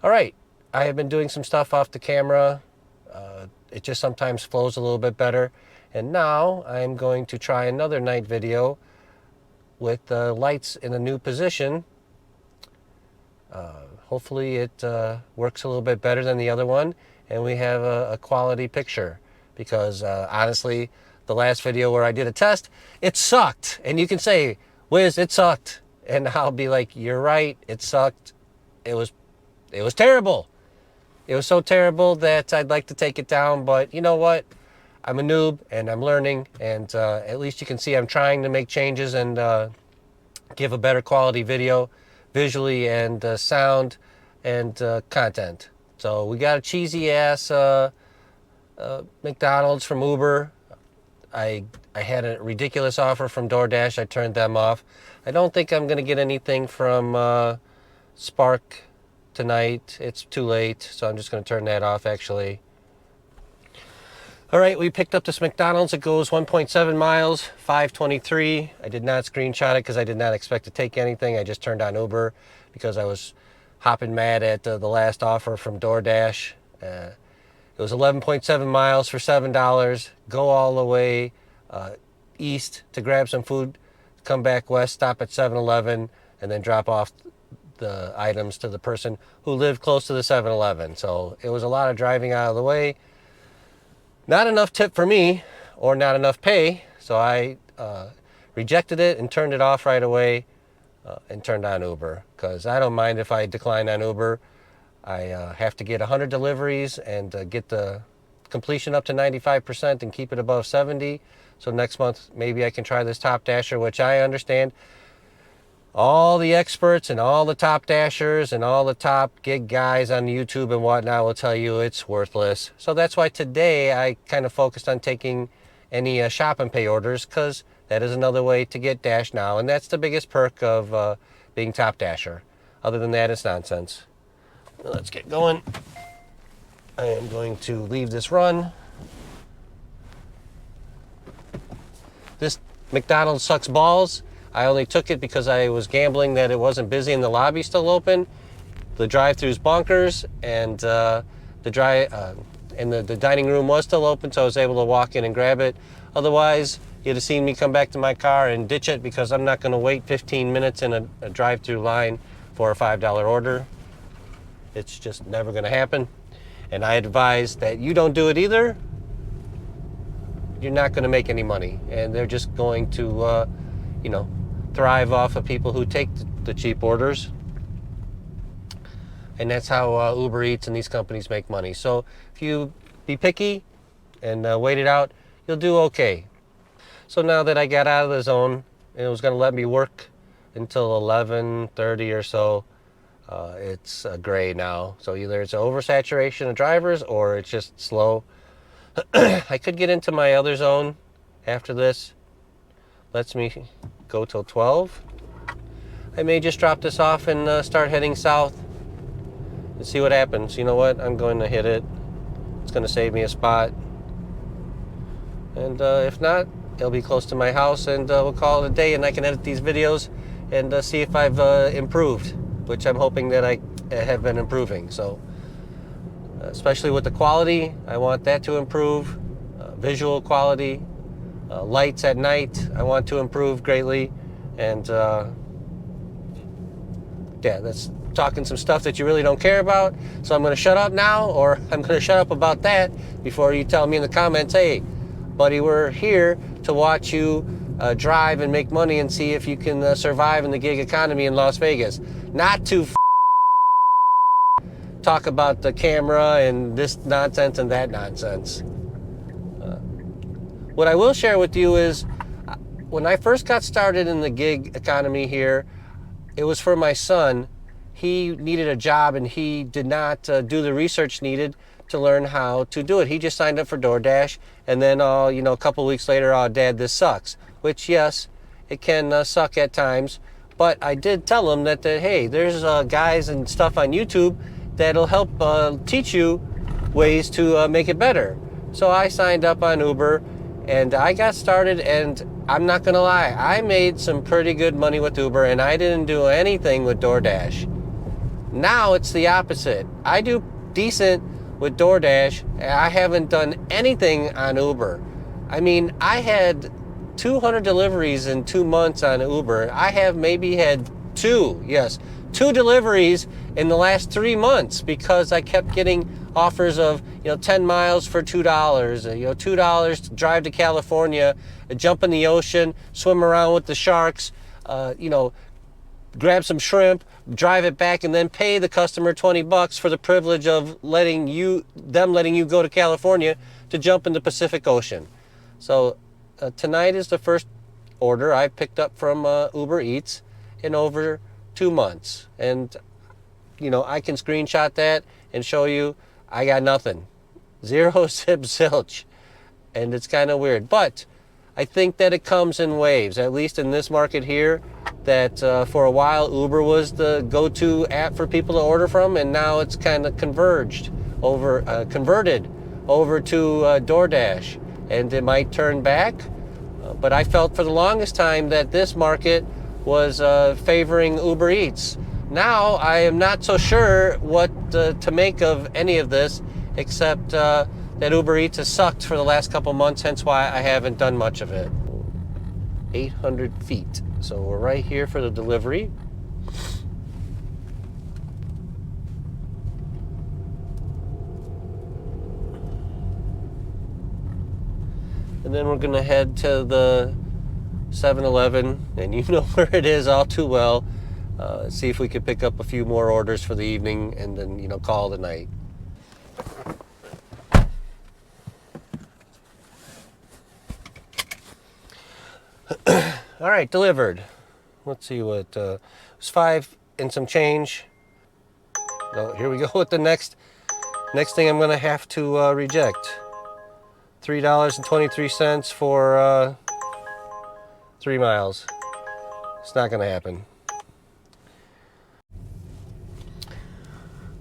All right, I have been doing some stuff off the camera. It just sometimes flows a little bit better. And now I'm going to try another night video with the lights in a new position. Hopefully it works a little bit better than the other one, and we have a quality picture. Because honestly, the last video where I did a test, it sucked. And you can say, Wiz, it sucked. And I'll be like, you're right, it sucked. It was terrible. It was so terrible that I'd like to take it down, but you know what? I'm a noob and I'm learning, and at least you can see I'm trying to make changes and give a better quality video, visually and sound and content. So we got a cheesy ass McDonald's from Uber. I had a ridiculous offer from DoorDash. I turned them off. I don't think I'm going to get anything from Spark tonight. It's too late, so I'm just going to turn that off actually. All right, we picked up this McDonald's. It goes 1.7 miles, 5:23. I did not screenshot it because I did not expect to take anything. I just turned on Uber because I was hopping mad at the last offer from DoorDash. It was 11.7 miles for $7. Go all the way east to grab some food, come back west, stop at 7-Eleven, and then drop off the items to the person who lived close to the 7-Eleven. So it was a lot of driving out of the way. Not enough tip for me, or not enough pay, so I rejected it and turned it off right away and turned on Uber, because I don't mind if I decline on Uber. I have to get 100 deliveries and get the completion up to 95% and keep it above 70. So next month maybe I can try this Top Dasher, which I understand all the experts and all the top dashers and all the top gig guys on YouTube and whatnot will tell you it's worthless. So that's why today I kind of focused on taking any shop and pay orders, because that is another way to get Dash now, and that's the biggest perk of being Top Dasher. Other than that, it's nonsense. Let's get going. I am going to leave this run. This McDonald's sucks balls. I only took it because I was gambling that it wasn't busy and the lobby's still open. The drive-thru's bonkers, and the dining room was still open, so I was able to walk in and grab it. Otherwise, you'd have seen me come back to my car and ditch it, because I'm not going to wait 15 minutes in a drive-thru line for a $5 order. It's just never going to happen. And I advise that you don't do it either. You're not going to make any money, and they're just going to, thrive off of people who take the cheap orders. And that's how UberEats and these companies make money. So if you be picky and wait it out, you'll do okay. So now that I got out of the zone, and it was going to let me work until 11:30 or so, it's gray now. So either it's an oversaturation of drivers or it's just slow. I could get into my other zone after this. Lets me go till 12. I may just drop this off and start heading south and see what happens. You know what? I'm going to hit it. It's going to save me a spot. And if not, it'll be close to my house, and we'll call it a day, and I can edit these videos and see if I've improved, which I'm hoping that I have been improving. So especially with the quality, I want that to improve. Visual quality. Lights at night, I want to improve greatly. And that's talking some stuff that you really don't care about. So I'm going to shut up now, or I'm going to shut up about that before you tell me in the comments, hey, buddy, we're here to watch you drive and make money and see if you can survive in the gig economy in Las Vegas. Not to talk about the camera and this nonsense and that nonsense. What I will share with you is, when I first got started in the gig economy here, it was for my son. He needed a job, and he did not do the research needed to learn how to do it. He just signed up for DoorDash, and then a couple weeks later, oh, Dad, this sucks. Which, yes, it can suck at times, but I did tell him that hey, there's guys and stuff on YouTube that'll help teach you ways to make it better. So I signed up on Uber, and I got started, and I'm not gonna lie, I made some pretty good money with Uber, and I didn't do anything with DoorDash. Now it's the opposite. I do decent with DoorDash. I haven't done anything on Uber. I mean, I had 200 deliveries in 2 months on Uber. I have maybe had two deliveries in the last 3 months because I kept getting offers of 10 miles for $2, $2 to drive to California, jump in the ocean, swim around with the sharks, grab some shrimp, drive it back, and then pay the customer $20 for the privilege of letting you go to California to jump in the Pacific Ocean. So tonight is the first order I picked up from UberEats in over 2 months, and I can screenshot that and show you I got nothing, zero zip zilch, and it's kind of weird, but I think that it comes in waves, at least in this market here, that for a while Uber was the go-to app for people to order from, and now it's kind of converted over to DoorDash, and it might turn back. But I felt for the longest time that this market was favoring Uber Eats. Now I am not so sure what to make of any of this, except that Uber Eats has sucked for the last couple months, hence why I haven't done much of it. 800 feet. So we're right here for the delivery. And then we're going to head to the 7-Eleven, and you know where it is all too well. See if we could pick up a few more orders for the evening and then, call it a night. All right, delivered. Let's see what it was, 5 and some change. No, here we go with the next thing I'm gonna have to reject. $3.23 for 3 miles. It's not gonna happen.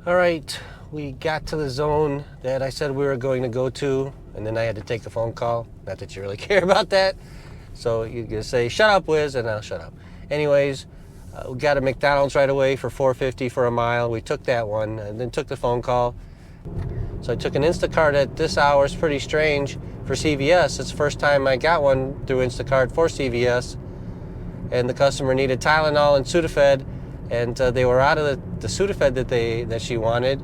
All right, we got to the zone that I said we were going to go to, and then I had to take a phone call. Not that you really care about that. So you can say, shut up, Wiz, and I'll shut up. Anyways, we got a McDonald's right away for $4.50 for a mile. We took that one and then took the phone call. So I took an Instacart at this hour. It's pretty strange for CVS. It's the first time I got one through Instacart for CVS. And the customer needed Tylenol and Sudafed, and they were out of the Sudafed that she wanted,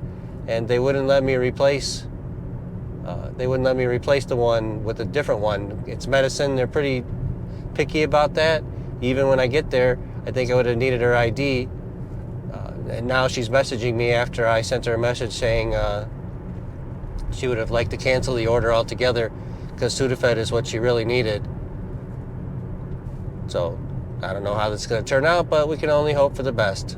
and they wouldn't let me replace. They wouldn't let me replace the one with a different one. It's medicine. They're pretty picky about that. Even when I get there, I think I would have needed her ID. And now she's messaging me after I sent her a message saying she would have liked to cancel the order altogether because Sudafed is what she really needed. So I don't know how this is going to turn out, but we can only hope for the best.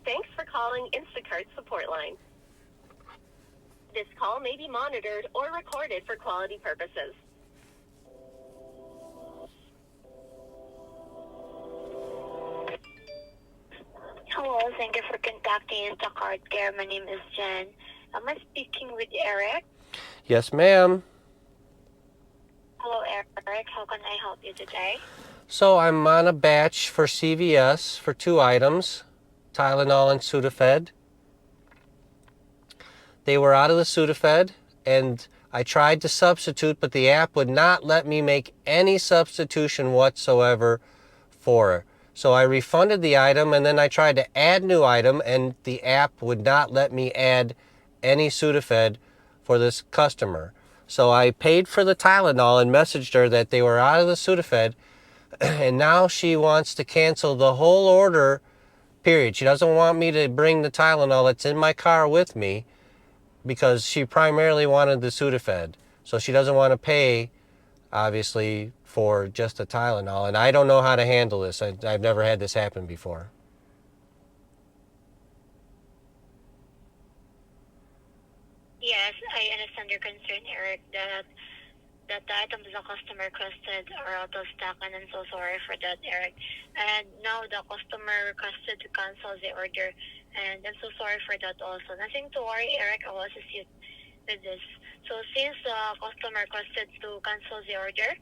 Thanks for calling Instacart support line. This call may be monitored or recorded for quality purposes. Hello, thank you for contacting Instacart Care. My name is Jen. Am I speaking with Eric? Yes, ma'am. Hello, Eric. How can I help you today? So I'm on a batch for CVS for 2 items, Tylenol and Sudafed. They were out of the Sudafed, and I tried to substitute, but the app would not let me make any substitution whatsoever for it. So I refunded the item, and then I tried to add new item, and the app would not let me add any Sudafed for this customer. So I paid for the Tylenol and messaged her that they were out of the Sudafed, and now she wants to cancel the whole order, period. She doesn't want me to bring the Tylenol that's in my car with me because she primarily wanted the Sudafed. So she doesn't want to pay, obviously, for just the Tylenol. And I don't know how to handle this. I've never had this happen before. Yes, I understand your concern, Eric, that the items the customer requested are out of stock, and I'm so sorry for that, Eric. And now the customer requested to cancel the order, and I'm so sorry for that also. Nothing to worry, Eric. I will assist you with this. So since the customer requested to cancel the order,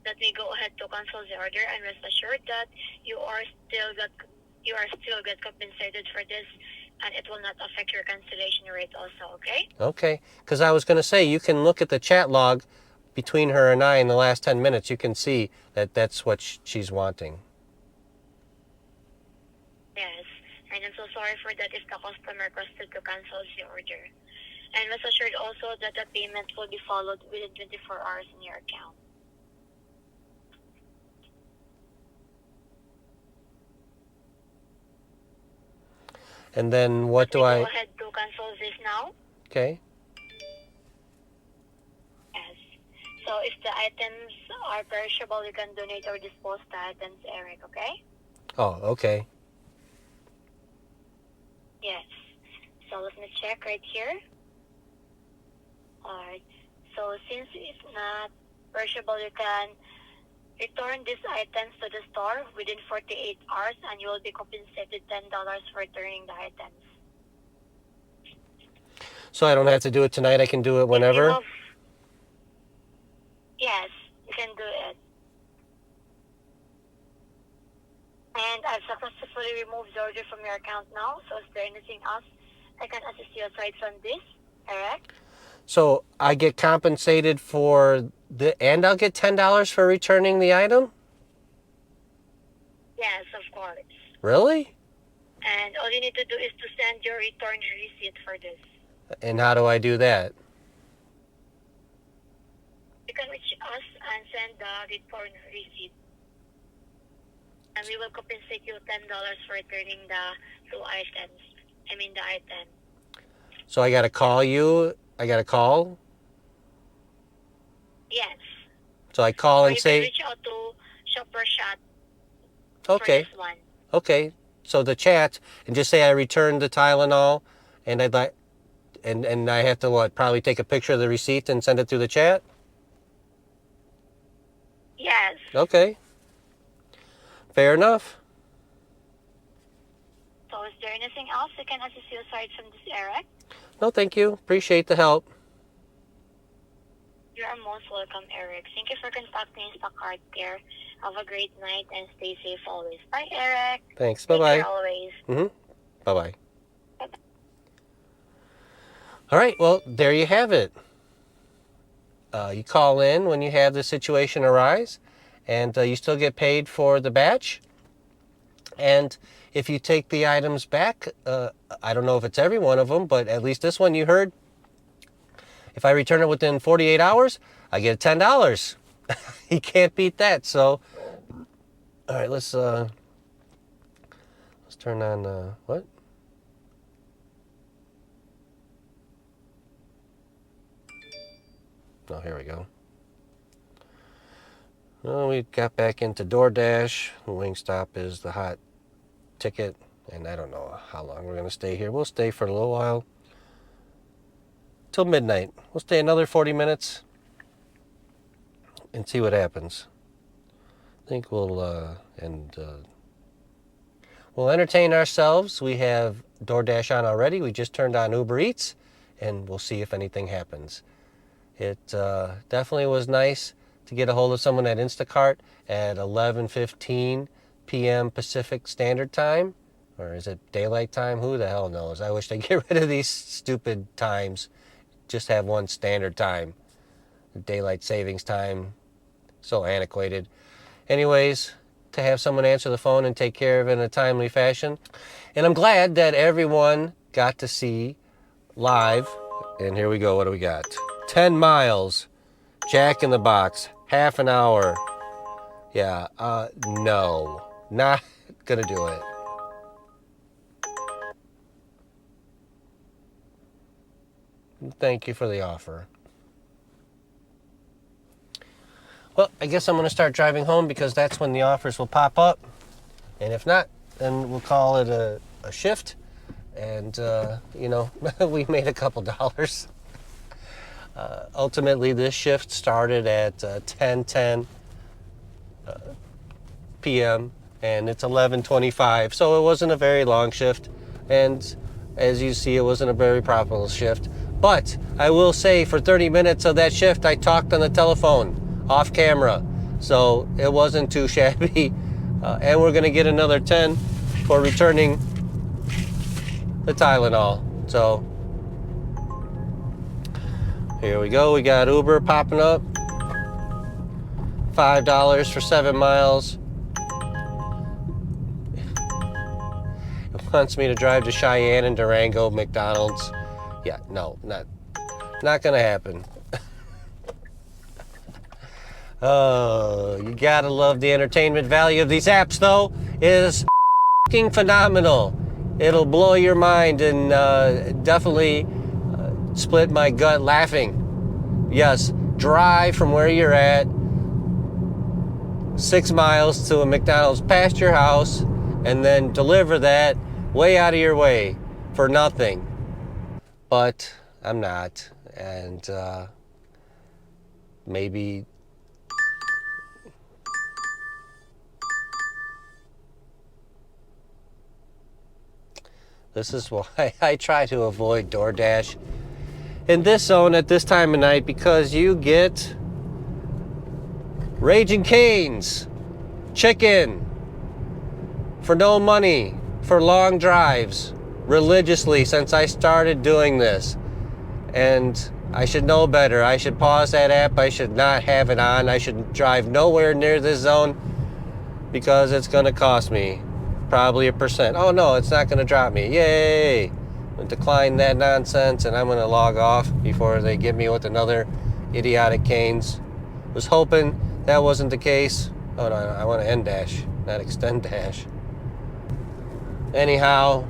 let me go ahead to cancel the order, and rest assured that you are still get compensated for this, and it will not affect your cancellation rate also, okay? Okay, because I was going to say, you can look at the chat log between her and I in the last 10 minutes. You can see that that's what she's wanting. Yes, and I'm so sorry for that if the customer requested to cancel the order. And rest assured also that the payment will be followed within 24 hours in your account. And then what do I... Go ahead to cancel this now. Okay. Yes. So if the items are perishable, you can donate or dispose the items, Eric, okay? Oh, okay. Yes. So let me check right here. Alright. So since it's not perishable, you can return these items to the store within 48 hours, and you will be compensated $10 for returning the items. So I don't have to do it tonight. I can do it whenever? Yes, you can do it. And I've successfully removed the order from your account now. So is there anything else I can assist you aside from this, Eric? So I get compensated for and I'll get $10 for returning the item? Yes, of course. Really? And all you need to do is to send your return receipt for this. And how do I do that? You can reach us and send the return receipt. And we will compensate you $10 for returning the item. So I got to call you? I got to call? Yes. So I call Or and you say... can reach out to Shopper Chat Okay. for this one. Okay. So the chat, and just say I returned the Tylenol, and I'd like... And I have to, what, probably take a picture of the receipt and send it through the chat? Yes. Okay. Fair enough. So is there anything else I can assist you aside from this, Eric? No, thank you. Appreciate the help. You are most welcome, Eric. Thank you for contacting Instacart Care. Have a great night and stay safe always. Bye, Eric. Thanks. Take Bye-bye. care always. Bye-bye. Bye-bye. All right. Well, there you have it. You call in when you have the situation arise, and you still get paid for the batch. And if you take the items back, I don't know if it's every one of them, but at least this one you heard. If I return it within 48 hours, I get $10. You can't beat that. So, all right, let's turn on what? Oh, here we go. Well, we got back into DoorDash. Wingstop is the hot ticket, and I don't know how long we're going to stay here. We'll stay for a little while. Till midnight. We'll stay another 40 minutes and see what happens. I think we'll we'll entertain ourselves. We have DoorDash on already. We just turned on UberEats, and we'll see if anything happens. It definitely was nice to get a hold of someone at Instacart at 11:15 p.m. Pacific Standard Time. Or is it daylight time? Who the hell knows? I wish they'd get rid of these stupid times. Just have one standard time. Daylight savings time. So antiquated. Anyways, to have someone answer the phone and take care of it in a timely fashion. And I'm glad that everyone got to see live. And here we go. What do we got? 10 miles. Jack in the Box. Half an hour. Yeah, no. Not gonna do it. Thank you for the offer. Well, I guess I'm going to start driving home because that's when the offers will pop up. And if not, then we'll call it a shift. And, we made a couple dollars. Ultimately, this shift started at 10:10 p.m. and it's 11:25. So it wasn't a very long shift. And as you see, it wasn't a very profitable shift. But I will say for 30 minutes of that shift, I talked on the telephone off camera. So it wasn't too shabby. And we're going to get another 10 for returning the Tylenol. So here we go. We got Uber popping up. $5 for 7 miles. It wants me to drive to Cheyenne and Durango, McDonald's. Yeah, no, not gonna happen. Oh, you gotta love the entertainment value of these apps, though. It is f***ing phenomenal. It'll blow your mind and definitely split my gut laughing. Yes, drive from where you're at 6 miles to a McDonald's past your house and then deliver that way out of your way for nothing. But I'm not, and maybe this is why I try to avoid DoorDash in this zone at this time of night, because you get Raging Cane's chicken for no money for long drives religiously since I started doing this. And I should know better. I should pause that app. I should not have it on. I should drive nowhere near this zone because it's going to cost me probably 1%. Oh no, it's not going to drop me. Yay! I'm going to decline that nonsense and I'm going to log off before they get me with another idiotic Cane's. Was hoping that wasn't the case. Oh no, I want to end dash, not extend dash. Anyhow,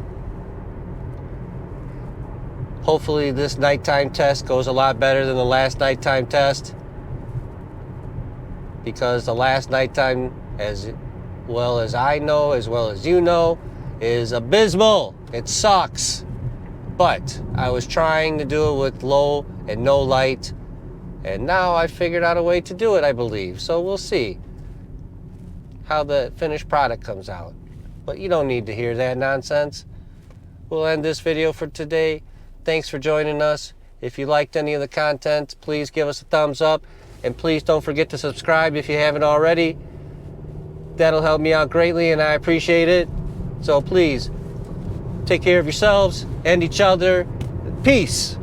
hopefully this nighttime test goes a lot better than the last nighttime test, because the last nighttime, as well as I know, as well as you know, is abysmal. It sucks. But I was trying to do it with low and no light, and now I figured out a way to do it, I believe. So we'll see how the finished product comes out. But you don't need to hear that nonsense. We'll end this video for today. Thanks for joining us. If you liked any of the content, please give us a thumbs up. And please don't forget to subscribe if you haven't already. That'll help me out greatly and I appreciate it. So please, take care of yourselves and each other. Peace.